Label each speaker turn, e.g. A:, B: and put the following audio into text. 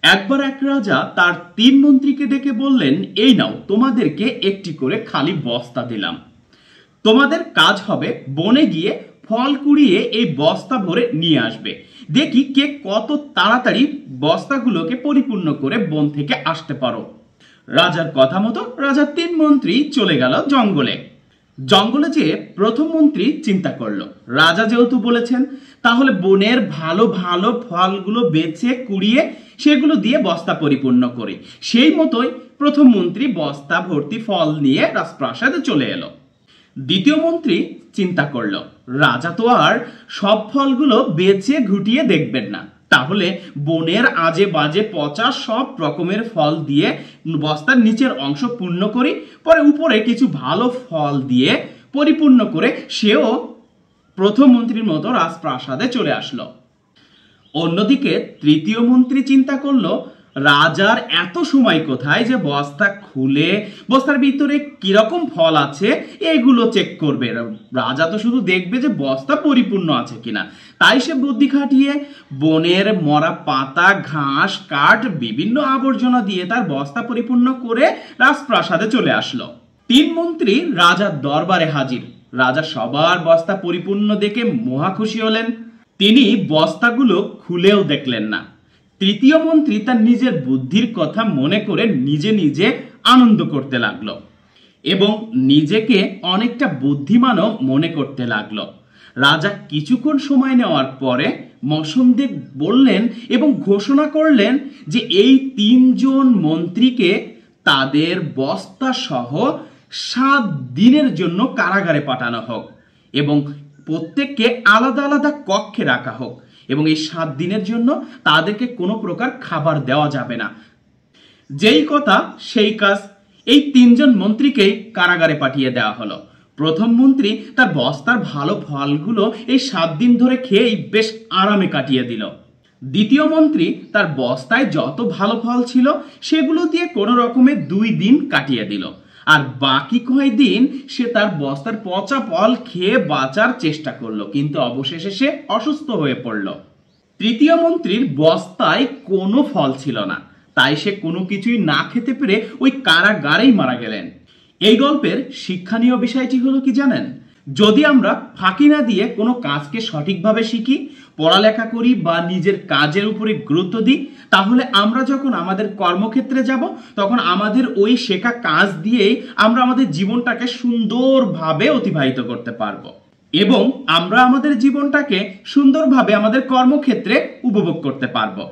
A: একবার এক রাজা তার 3 মন্ত্রীকে ডেকে বললেন, এই নাও, তোমাদেরকে একটি করে খালি বস্তা দিলাম। তোমাদের কাজ হবে বনে গিয়ে ফল কুড়িয়ে এই বস্তা ভরে নিয়ে আসবে। দেখি কে কত তাড়াতাড়ি বস্তাগুলোকে পরিপূর্ণ করে বন থেকে আসতে পারো। রাজার কথা মতো রাজার 3 মন্ত্রী চলে গেল জঙ্গলে। জঙ্গলে যেয়ে প্রথম মন্ত্রী চিন্তা করলো, রাজা যেহেতু বলেছেন, তাহলে বনের ভালো ভালো ফলগুলো বেছে কুড়িয়ে সেগুলো দিয়ে বস্তা পরিপূর্ণ করি। সেই মতোই প্রথম মন্ত্রী বস্তা ভর্তি ফল নিয়ে রাজপ্রাসাদে চলে এলো। দ্বিতীয় মন্ত্রী চিন্তা করলো, রাজা তো আর সব ফলগুলো বেছে ঘুটিয়ে দেখবেন না, তাহলে বনের আজে বাজে পচা সব রকমের ফল দিয়ে বস্তার নিচের অংশ পূর্ণ করি, পরে উপরে কিছু ভালো ফল দিয়ে পরিপূর্ণ করে সেও প্রথম মন্ত্রীর মতো রাজপ্রাসাদে চলে আসলো। অন্যদিকে তৃতীয় মন্ত্রী চিন্তা করলো, রাজার এত সময় কোথায় যে বস্তা খুলে বস্তার ভিতরে কিরকম ফল আছে এগুলো চেক করবে। রাজা তো শুধু দেখবে যে বস্তা পরিপূর্ণ আছে কিনা। তাই সে বুদ্ধি খাটিয়ে বনের মরা পাতা, ঘাস, কাঠ, বিভিন্ন আবর্জনা দিয়ে তার বস্তা পরিপূর্ণ করে রাজপ্রাসাদে চলে আসলো। 3 মন্ত্রী রাজার দরবারে হাজির। রাজা সবার বস্তা পরিপূর্ণ দেখে মহা খুশি হলেন। তিনি বস্তাগুলো খুলেও দেখলেন না। তৃতীয় মন্ত্রী তার নিজের বুদ্ধির কথা মনে করে নিজে নিজে আনন্দ করতে লাগলো এবং নিজেকে অনেকটা বুদ্ধিমানও মনে করতে লাগলো। রাজা কিছুক্ষণ সময় নেওয়ার পরে মসনদে বললেন এবং ঘোষণা করলেন যে এই 3জন মন্ত্রীকে তাদের বস্তা সহ 7 দিনের জন্য কারাগারে পাঠানো হোক এবং প্রত্যেককে আলাদা আলাদা কক্ষে রাখা হোক এবং এই 7 দিনের জন্য তাদেরকে কোনো প্রকার খাবার দেওয়া যাবে না। যেই কথা সেই কাজ, এই 3জন মন্ত্রীকেই কারাগারে পাঠিয়ে দেওয়া হলো। প্রথম মন্ত্রী তার বস্তার ভালো ফলগুলো এই 7 দিন ধরে খেয়েই বেশ আরামে কাটিয়ে দিল। দ্বিতীয় মন্ত্রী তার বস্তায় যত ভালো ফল ছিল সেগুলো দিয়ে কোনো রকমে 2 দিন কাটিয়ে দিল, আর বাকি কয়েকদিন সে তার বস্তার পচা ফল খেয়ে বাঁচার চেষ্টা করলো, কিন্তু অবশেষে সে অসুস্থ হয়ে পড়ল। তৃতীয় মন্ত্রীর বস্তায় কোনো ফল ছিল না, তাই সে কোনো কিছুই না খেতে পেরে ওই কারাগারেই মারা গেলেন। এই গল্পের শিক্ষণীয় বিষয়টি হলো কি জানেন? যদি আমরা ফাঁকি না দিয়ে কোনো কাজকে সঠিকভাবে শিখি, পড়ালেখা করি বা নিজের কাজের উপরে গুরুত্ব দিই, তাহলে আমরা যখন আমাদের কর্মক্ষেত্রে যাব তখন আমাদের ওই শেখা কাজ দিয়েই আমরা আমাদের জীবনটাকে সুন্দরভাবে অতিবাহিত করতে পারবো এবং আমরা আমাদের জীবনটাকে সুন্দরভাবে আমাদের কর্মক্ষেত্রে উপভোগ করতে পারবো।